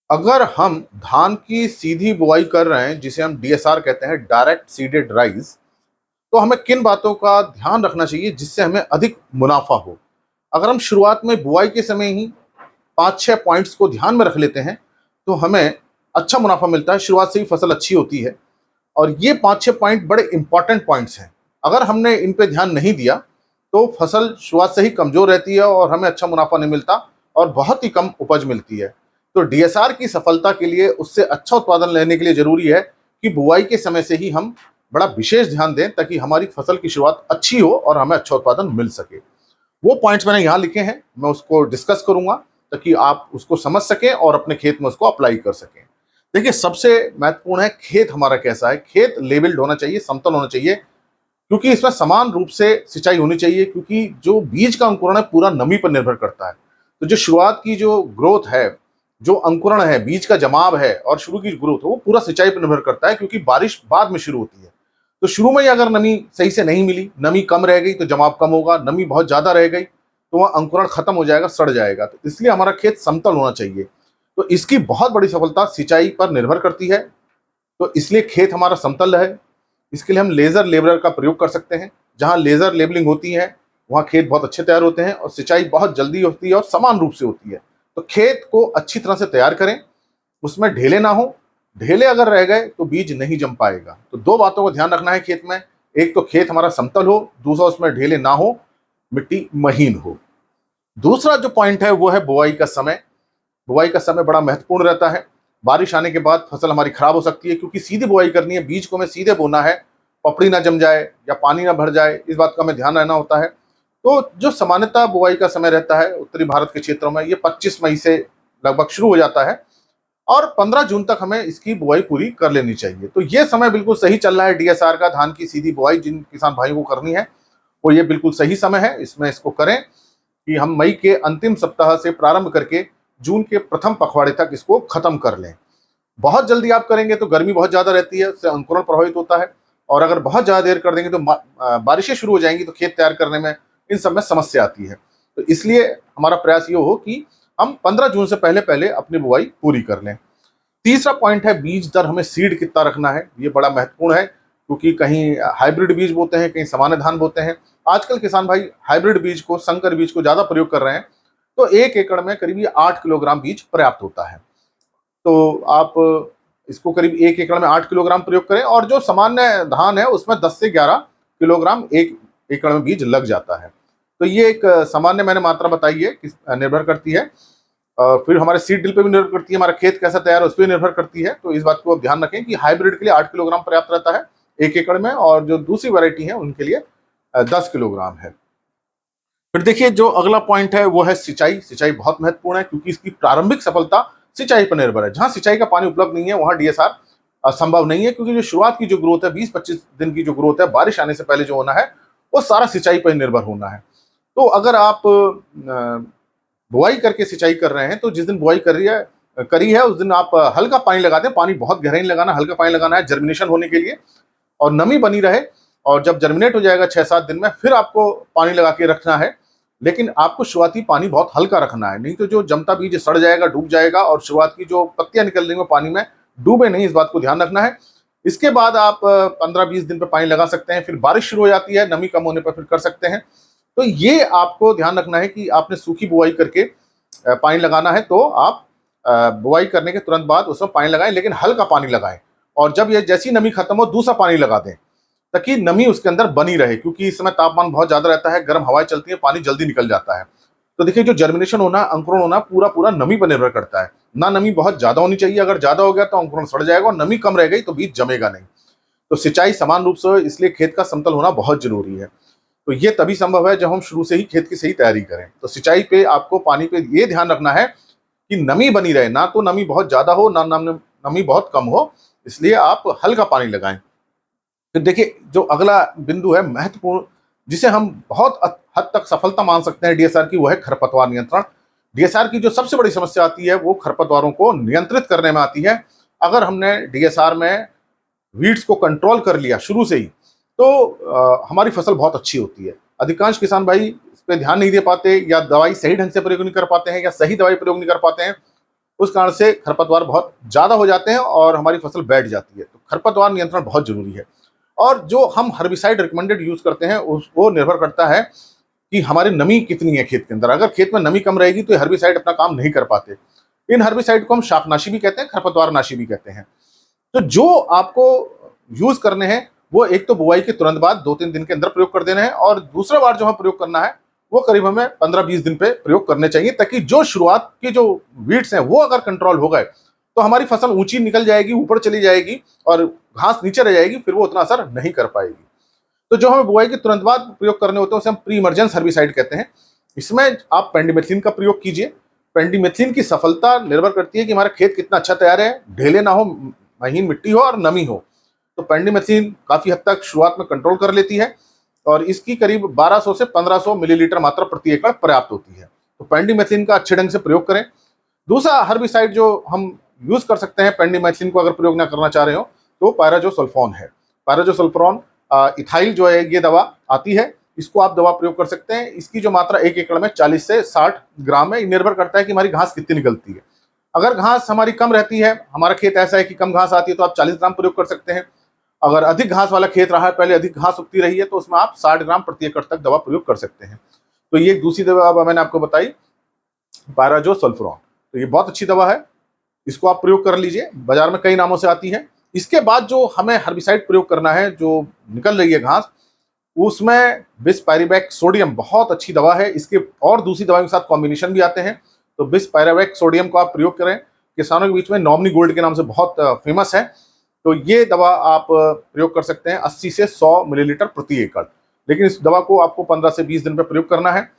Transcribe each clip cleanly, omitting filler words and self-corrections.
अगर हम धान की सीधी बुआई कर रहे हैं, जिसे हम डीएसआर कहते हैं, डायरेक्ट सीडेड राइस, तो हमें किन बातों का ध्यान रखना चाहिए जिससे हमें अधिक मुनाफा हो। अगर हम शुरुआत में बुआई के समय ही 5-6 पॉइंट्स को ध्यान में रख लेते हैं तो हमें अच्छा मुनाफा मिलता है, शुरुआत से ही फसल अच्छी होती है। और ये 5-6 पॉइंट बड़े इंपॉर्टेंट पॉइंट्स हैं। अगर हमने इन पे ध्यान नहीं दिया तो फसल शुरुआत से ही कमजोर रहती है और हमें अच्छा मुनाफा नहीं मिलता और बहुत ही कम उपज मिलती है। तो डीएसआर की सफलता के लिए, उससे अच्छा उत्पादन लेने के लिए जरूरी है कि बुआई के समय से ही हम बड़ा विशेष ध्यान दें ताकि हमारी फसल की शुरुआत अच्छी हो और हमें अच्छा उत्पादन मिल सके। वो पॉइंट्स मैंने यहाँ लिखे हैं, मैं उसको डिस्कस करूंगा ताकि आप उसको समझ सकें और अपने खेत में उसको अप्लाई कर सकें। देखिए, सबसे महत्वपूर्ण है खेत हमारा कैसा है। खेत लेवल्ड होना चाहिए, समतल होना चाहिए, क्योंकि इसमें समान रूप से सिंचाई होनी चाहिए, क्योंकि जो बीज का अंकुरण है पूरा नमी पर निर्भर करता है। तो जो शुरुआत की जो ग्रोथ है, जो अंकुरण है, बीज का जमाव है और शुरू की ग्रोथ है, वो पूरा सिंचाई पर निर्भर करता है, क्योंकि बारिश बाद में शुरू होती है। तो शुरू में ही अगर नमी सही से नहीं मिली, नमी कम रह गई तो जमाव कम होगा, नमी बहुत ज्यादा रह गई तो वह अंकुरण खत्म हो जाएगा, सड़ जाएगा। तो इसलिए हमारा खेत समतल होना चाहिए। तो इसकी बहुत बड़ी सफलता सिंचाई पर निर्भर करती है। तो इसलिए खेत हमारा समतल है। इसके लिए हम लेजर लेबलर का प्रयोग कर सकते हैं। जहां लेजर लेबलिंग होती है वहां खेत बहुत अच्छे तैयार होते हैं और सिंचाई बहुत जल्दी होती है और समान रूप से होती है। तो खेत को अच्छी तरह से तैयार करें, उसमें ढेले ना हो। ढेले अगर रह गए तो बीज नहीं जम पाएगा। तो दो बातों को ध्यान रखना है खेत में। एक तो खेत हमारा समतल हो, दूसरा उसमें ढेले ना हो, मिट्टी महीन हो। दूसरा जो पॉइंट है वो है बुआई का समय। बुआई का समय बड़ा महत्वपूर्ण रहता है। बारिश आने के बाद फसल हमारी खराब हो सकती है, क्योंकि सीधी बुआई करनी है, बीज को हमें सीधे बोना है, पपड़ी ना जम जाए या पानी ना भर जाए, इस बात का हमें ध्यान रहना होता है। तो जो सामान्यतः बुआई का समय रहता है उत्तरी भारत के क्षेत्रों में, ये 25 मई से लगभग शुरू हो जाता है और 15 जून तक हमें इसकी बुआई पूरी कर लेनी चाहिए। तो ये समय बिल्कुल सही चल रहा है डीएसआर का। धान की सीधी बुआई जिन किसान भाइयों को करनी है वो ये बिल्कुल सही समय है, इसमें इसको करें कि हम मई के अंतिम सप्ताह से प्रारंभ करके जून के प्रथम पखवाड़े तक इसको खत्म कर लें। बहुत जल्दी आप करेंगे तो गर्मी बहुत ज्यादा रहती है, उससे अंकुरण प्रभावित होता है। और अगर बहुत ज्यादा देर कर देंगे तो बारिशें शुरू हो जाएंगी, तो खेत तैयार करने में, इन सब में समस्या आती है। तो इसलिए हमारा प्रयास ये हो कि हम 15 जून से पहले पहले अपनी बुआई पूरी कर लें। तीसरा पॉइंट है बीज दर। हमें सीड कितना रखना है, ये बड़ा महत्वपूर्ण है, क्योंकि कहीं हाइब्रिड बीज बोते हैं, कहीं सामान्य धान बोते हैं। आजकल किसान भाई हाइब्रिड बीज को, संकर बीज को ज्यादा प्रयोग कर रहे हैं। तो 1 एकड़ में करीब 8 किलोग्राम बीज पर्याप्त होता है। तो आप इसको करीब 1 एकड़ में 8 किलोग्राम प्रयोग करें, और जो सामान्य धान है उसमें 10 से 11 किलोग्राम 1 एकड़ में बीज लग जाता है। तो ये एक सामान्य मैंने मात्रा बताई है, किस निर्भर करती है। फिर हमारे सीड ड्रिल पे भी निर्भर करती है, हमारा खेत कैसा तैयार है उस पर निर्भर करती है। तो इस बात को आप ध्यान रखें कि हाइब्रिड के लिए 8 किलोग्राम पर्याप्त रहता है 1 एकड़ में, और जो दूसरी वैरायटी है उनके लिए 10 किलोग्राम है। फिर देखिए, जो अगला पॉइंट है वो है सिंचाई। सिंचाई बहुत महत्वपूर्ण है, क्योंकि इसकी प्रारंभिक सफलता सिंचाई पर निर्भर है। जहां सिंचाई का पानी उपलब्ध नहीं है वहां डीएसआर संभव नहीं है, क्योंकि जो शुरुआत की जो ग्रोथ है, 20-25 दिन की जो ग्रोथ है, बारिश आने से पहले जो होना है वो सारा सिंचाई पर निर्भर होना है। तो अगर आप बुआई करके सिंचाई कर रहे हैं तो जिस दिन बुआई करी है उस दिन आप हल्का पानी लगा दें। पानी बहुत गहरा नहीं लगाना, हल्का पानी लगाना है जर्मिनेशन होने के लिए, और नमी बनी रहे। और जब जर्मिनेट हो जाएगा 6-7 दिन में, फिर आपको पानी लगा के रखना है। लेकिन आपको शुरुआती पानी बहुत हल्का रखना है, नहीं तो जो जमता बीज सड़ जाएगा, डूब जाएगा, और शुरुआत की जो पत्तियां निकल रही हैं पानी में डूबे नहीं, इस बात को ध्यान रखना है। इसके बाद आप 15-20 दिन पर पानी लगा सकते हैं। फिर बारिश शुरू हो जाती है, नमी कम होने पर फिर कर सकते हैं। तो ये आपको ध्यान रखना है कि आपने सूखी बुआई करके पानी लगाना है तो आप बुआई करने के तुरंत बाद उसमें पानी लगाएं, लेकिन हल्का पानी लगाएं। और जब ये जैसी नमी खत्म हो दूसरा पानी लगा दें, ताकि नमी उसके अंदर बनी रहे, क्योंकि इस समय तापमान बहुत ज्यादा रहता है, गर्म हवाएं चलती है, पानी जल्दी निकल जाता है। तो देखिए, जो जर्मिनेशन होना, अंकुरण होना, पूरा पूरा नमी पर निर्भर करता है। ना नमी बहुत ज्यादा होनी चाहिए, अगर ज्यादा हो गया तो अंकुरण सड़ जाएगा, और नमी कम रह गई तो बीज जमेगा नहीं। तो सिंचाई समान रूप से हो, इसलिए खेत का समतल होना बहुत जरूरी है। तो ये तभी संभव है जब हम शुरू से ही खेत की सही तैयारी करें। तो सिंचाई पे आपको, पानी पे ये ध्यान रखना है कि नमी बनी रहे, ना तो नमी बहुत ज्यादा हो, ना नमी बहुत कम हो। इसलिए आप हल्का पानी लगाएं। फिर देखिए, जो अगला बिंदु है महत्वपूर्ण, जिसे हम बहुत हद तक सफलता मान सकते हैं डीएसआर की, वो है खरपतवार नियंत्रण। डीएसआर की जो सबसे बड़ी समस्या आती है वो खरपतवारों को नियंत्रित करने में आती है। अगर हमने डीएसआर में वीड्स को कंट्रोल कर लिया शुरू से ही, तो हमारी फसल बहुत अच्छी होती है। अधिकांश किसान भाई इस पे ध्यान नहीं दे पाते, या दवाई सही ढंग से प्रयोग नहीं कर पाते हैं, या सही दवाई प्रयोग नहीं कर पाते हैं। उस कारण से खरपतवार बहुत ज़्यादा हो जाते हैं और हमारी फसल बैठ जाती है। तो खरपतवार नियंत्रण बहुत ज़रूरी है। और जो हम हर्बिसाइड रिकमेंडेड यूज़ करते हैं उस वो निर्भर करता है कि हमारी नमी कितनी है खेत के अंदर। अगर खेत में नमी कम रहेगी तो ये हर्बिसाइड अपना काम नहीं कर पाते। इन हर्बिसाइड को हम शाकनाशी भी कहते हैं, खरपतवारनाशी भी कहते हैं। तो जो आपको यूज़ करने हैं वो एक तो बुआई के तुरंत बाद 2-3 दिन के अंदर प्रयोग कर देना है, और दूसरा बार जो हमें प्रयोग करना है वो करीब हमें 15-20 दिन पे प्रयोग करने चाहिए, ताकि जो शुरुआत की जो वीड्स हैं वो अगर कंट्रोल हो गए तो हमारी फसल ऊंची निकल जाएगी, ऊपर चली जाएगी और घास नीचे रह जाएगी, फिर वो उतना असर नहीं कर पाएगी। तो जो हमें बुआई के तुरंत बाद प्रयोग करने होते हैं उसे हम प्री इमर्जेंस हर्बिसाइड कहते हैं। इसमें आप पेंडिमेथिलिन का प्रयोग कीजिए। पेंडिमेथिलिन की सफलता निर्भर करती है कि हमारा खेत कितना अच्छा तैयार है, ढेले ना हो, महीन मिट्टी हो और नमी हो। तो पेंडिमेथिलिन काफी हद तक शुरुआत में कंट्रोल कर लेती है और इसकी करीब 1200 से 1500 मिलीलीटर मात्रा प्रति एकड़ पर्याप्त होती है। तो पेंडिमेथिलिन का अच्छे ढंग से प्रयोग करें। दूसरा हर्बिसाइड जो हम यूज कर सकते हैं पेंडिमेथिलिन को अगर प्रयोग ना करना चाह रहे हो तो पायराजोसल्फोन है। पायराजोसल्फोन इथाइल जो है ये दवा आती है, इसको आप दवा प्रयोग कर सकते हैं। इसकी जो मात्रा 1 एकड़ में 40 से 60 ग्राम है। निर्भर करता है कि हमारी घास कितनी निकलती है। अगर घास हमारी कम रहती है, हमारा खेत ऐसा है कि कम घास आती है, तो आप 40 ग्राम प्रयोग कर सकते हैं। अगर अधिक घास वाला खेत रहा है, पहले अधिक घास उगती रही है, तो उसमें आप 60 ग्राम प्रति एकड़ तक दवा प्रयोग कर सकते हैं। तो ये दूसरी दवा मैंने आपको बताई, पायराजोसल्फोन। तो ये बहुत अच्छी दवा है, इसको आप प्रयोग कर लीजिए। बाजार में कई नामों से आती है। इसके बाद जो हमें हर्बिसाइड प्रयोग करना है, जो निकल रही है घास, उसमें बिसपायरिवेट सोडियम बहुत अच्छी दवा है। इसके और दूसरी दवाओं के साथ कॉम्बिनेशन भी आते हैं। तो बिसपायरिवेट सोडियम को आप प्रयोग करें। किसानों के बीच में नॉमिनी गोल्ड के नाम से बहुत फेमस है। तो ये दवा आप प्रयोग कर सकते हैं 80 से 100 मिलीलीटर प्रति एकड़। लेकिन इस दवा को आपको 15 से 20 दिन पर प्रयोग करना है।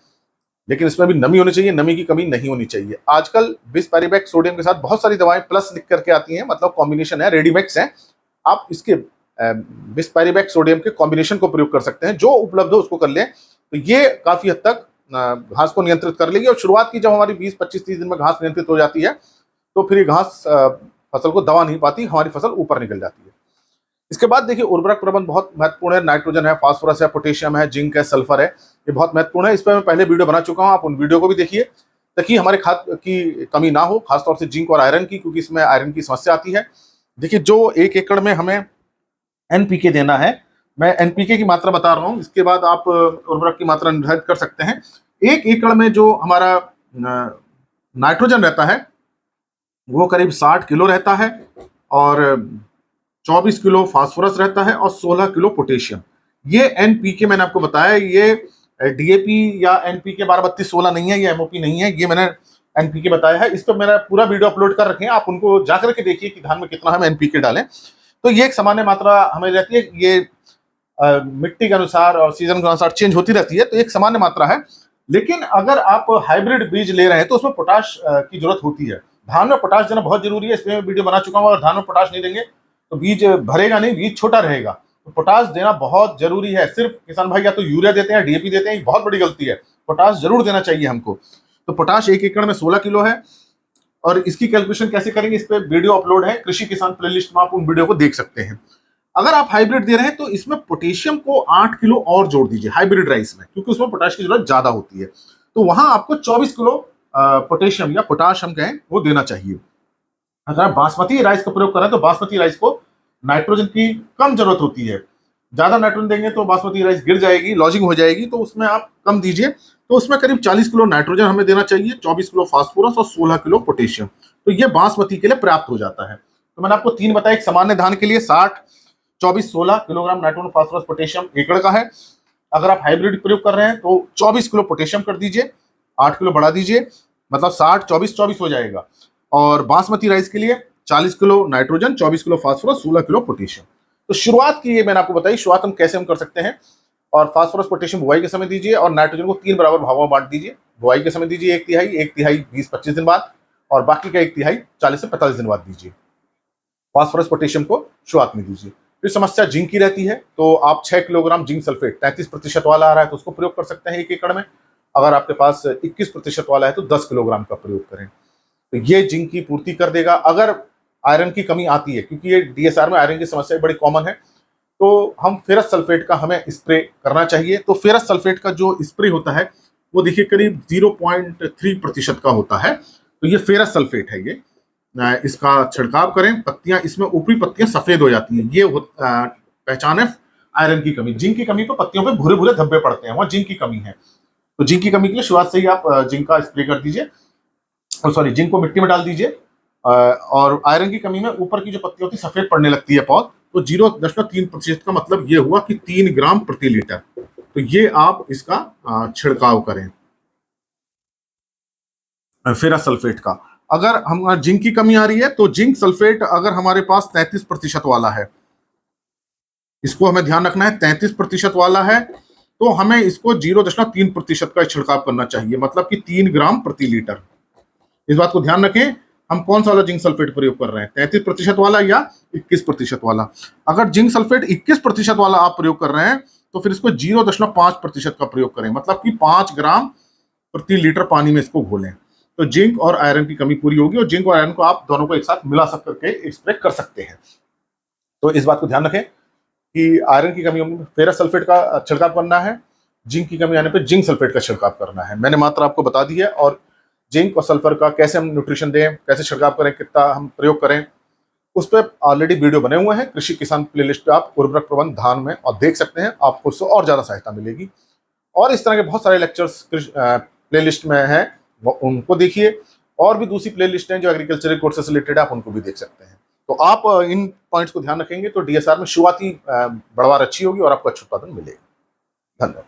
लेकिन इसमें भी नमी होनी चाहिए, नमी की कमी नहीं होनी चाहिए। आजकल बिसपायरिवेट सोडियम के साथ बहुत सारी दवाएं प्लस लिख करके आती हैं, मतलब कॉम्बिनेशन है, रेडीमेक्स है। आप इसके बिसपायरिवेट सोडियम के कॉम्बिनेशन को प्रयोग कर सकते हैं। जो उपलब्ध हो उसको कर लें। तो ये काफी हद तक घास को नियंत्रित कर लेगी। और शुरुआत की जब हमारी 20, 25, 30 दिन में घास नियंत्रित हो जाती है तो फिर ये घास फसल को दबा नहीं पाती, हमारी फसल ऊपर निकल जाती है। इसके बाद देखिए उर्वरक प्रबंधन बहुत महत्वपूर्ण है। नाइट्रोजन है, फास्फोरस है, पोटेशियम है, जिंक है, सल्फर है, ये बहुत महत्वपूर्ण है। इस पर मैं पहले वीडियो बना चुका हूँ, आप उन वीडियो को भी देखिए ताकि हमारे खाद की कमी ना हो, खासतौर से जिंक और आयरन की, क्योंकि इसमें आयरन की समस्या आती है। देखिए जो 1 एकड़ में हमें एनपीके देना है, मैं एनपीके की मात्रा बता रहा हूँ, इसके बाद आप उर्वरक की मात्रा निर्धारित कर सकते हैं। 1 एकड़ में जो हमारा नाइट्रोजन रहता है वो करीब 60 किलो रहता है, और 24 किलो फास्फोरस रहता है, और 16 किलो पोटेशियम। ये एनपीके मैंने आपको बताया, ये डीएपी या एनपीके 12-32-16 नहीं है, ये एमओपी नहीं है, ये मैंने एनपीके बताया है। इस पर मेरा पूरा वीडियो अपलोड कर रखे हैं, आप उनको जाकर के देखिए कि धान में कितना हम एनपीके डालें। तो ये एक सामान्य मात्रा हमें रहती है। ये मिट्टी के अनुसार और सीजन के अनुसार चेंज होती रहती है, तो एक सामान्य मात्रा है। लेकिन अगर आप हाइब्रिड बीज ले रहे हैं तो उसमें पोटाश की जरूरत होती है। धान में पोटाश देना बहुत जरूरी है, इसमें मैं वीडियो बना चुका हूँ। अगर धान में पोटाश नहीं देंगे तो बीज भरेगा नहीं, बीज छोटा रहेगा। तो पोटाश देना बहुत जरूरी है। सिर्फ किसान भाई या तो यूरिया देते हैं, डीएपी देते हैं, बहुत बड़ी गलती है। पोटाश जरूर देना चाहिए हमको। तो पोटाश 1 एकड़ में 16 किलो है। और इसकी कैलकुलेशन कैसे करेंगे, इस पे वीडियो अपलोड है कृषि किसान प्लेलिस्ट में, आप उन वीडियो को देख सकते हैं। अगर आप हाइब्रिड दे रहे हैं तो इसमें पोटेशियम को 8 किलो और जोड़ दीजिए हाइब्रिड राइस में, क्योंकि उसमें पोटाश की जरूरत ज्यादा होती है। तो वहां आपको 24 किलो पोटेशियम या पोटाश हम कहें वो देना चाहिए। अगर आप बासमती राइस का प्रयोग कर रहे हैं तो बासमती राइस को नाइट्रोजन की कम जरूरत होती है। ज्यादा नाइट्रोजन देंगे तो बासमती राइस गिर जाएगी, लॉजिंग हो जाएगी, तो उसमें आप कम दीजिए। तो उसमें करीब 40 किलो नाइट्रोजन हमें देना चाहिए, 24 किलो फास्फोरस और 16 किलो पोटेशियम। तो ये बासमती के लिए पर्याप्त हो जाता है। तो मैंने आपको 3 बताया। एक सामान्य धान के लिए 60, 24, 16 किलोग्राम नाइट्रोजन फास्फोरस पोटेशियम एकड़ का है। अगर आप हाइब्रिड प्रयोग कर रहे हैं तो 24 किलो पोटेशियम कर दीजिए, 8 किलो बढ़ा दीजिए, मतलब 60, 24, 24 हो जाएगा। और बासमती राइस के लिए 40 kilo nitrogen, 24 kilo phosphorus, 16 kilo potassium. तो शुरुआत की ये मैंने आपको बताई, शुरुआत हम कैसे हम कर सकते हैं। और फास्फोरस पोटेशियम बुआई के समय दीजिए, और नाइट्रोजन को 3 बराबर भागों में बांट दीजिए। बुआई के समय दीजिए 1 तिहाई 20-25 दिन बाद, और बाकी का 1 तिहाई 40 से 45 दिन बाद दीजिए। फास्फोरस पोटेशियम को शुरुआत में दीजिए। फिर समस्या जिंक की रहती है, तो आप 6 किलोग्राम जिंक सल्फेट 33% वाला आ रहा है तो उसको प्रयोग कर सकते हैं 1 एकड़ में। अगर आपके पास 21% वाला है तो 10 किलोग्राम का प्रयोग करें। तो ये जिंक की पूर्ति कर देगा। अगर आयरन की कमी आती है, क्योंकि ये डीएसआर में आयरन की समस्या बड़ी कॉमन है, तो हम फेरस सल्फेट का हमें स्प्रे करना चाहिए। तो फेरस सल्फेट का जो स्प्रे होता है वो देखिए करीब 0.3% का होता है। तो तो ये फेरस सल्फेट है, ये इसका छिड़काव करें, पत्तियां इसमें ऊपरी पत्तियां सफेद हो जाती हैं, ये पहचान है आयरन की कमी। जिंक की कमी तो पत्तियों पे भूरे भूरे धब्बे पड़ते हैं, वहां जिंक की कमी है। तो जिंक की कमी के लिए शुरुआत से ही आप जिंक का स्प्रे कर दीजिए, सॉरी जिंक को मिट्टी में डाल दीजिए। और आयरन की कमी में ऊपर की जो पत्ती होती है सफेद पड़ने लगती है पौध, तो 0.3% का मतलब ये हुआ कि 3 ग्राम प्रति लीटर। तो ये आप इसका छिड़काव करें फेरस सल्फेट का। अगर हम जिंक की कमी आ रही है तो जिंक सल्फेट अगर हमारे पास 33% वाला है, इसको हमें ध्यान रखना है, 33% वाला है तो हमें इसको 0.3% का छिड़काव करना चाहिए, मतलब कि 3 ग्राम प्रति लीटर। इस बात को ध्यान रखें, हम कौन सा वाला जिंक सल्फेट प्रयोग कर रहे हैं, 33% वाला या 21% वाला। अगर जिंक सल्फेट 21% वाला आप प्रयोग कर रहे हैं तो फिर इसको 0.5% का प्रयोग करें, मतलब कि 5 ग्राम प्रति लीटर पानी में इसको घोलें। तो जिंक और आयरन की कमी पूरी होगी, और जिंक और आयरन को आप दोनों को एक साथ मिला करके स्प्रे कर सकते हैं। तो इस बात को ध्यान रखें कि आयरन की कमी में फेरस सल्फेट का छिड़काव करना है, जिंक की कमी आने पर जिंक सल्फेट का छिड़काव करना है। मैंने मात्रा आपको बता दी है, और जिंक और सल्फर का कैसे हम न्यूट्रिशन दें, कैसे छिड़काव करें, कितना हम प्रयोग करें, उस पर ऑलरेडी वीडियो बने हुए हैं। कृषि किसान प्लेलिस्ट पे आप उर्वरक प्रबंध धान में और देख सकते हैं, आपको उससे और ज्यादा सहायता मिलेगी। और इस तरह के बहुत सारे लेक्चर्स प्लेलिस्ट में हैं, उनको देखिए। और भी दूसरी प्लेलिस्ट हैं जो एग्रीकल्चरल कोर्स से रिलेटेड है, आप उनको भी देख सकते हैं। तो आप इन पॉइंट्स को ध्यान रखेंगे तो डीएसआर में शुरुआती बढ़वार अच्छी होगी और आपको अच्छा उत्पादन मिलेगा। धन्यवाद।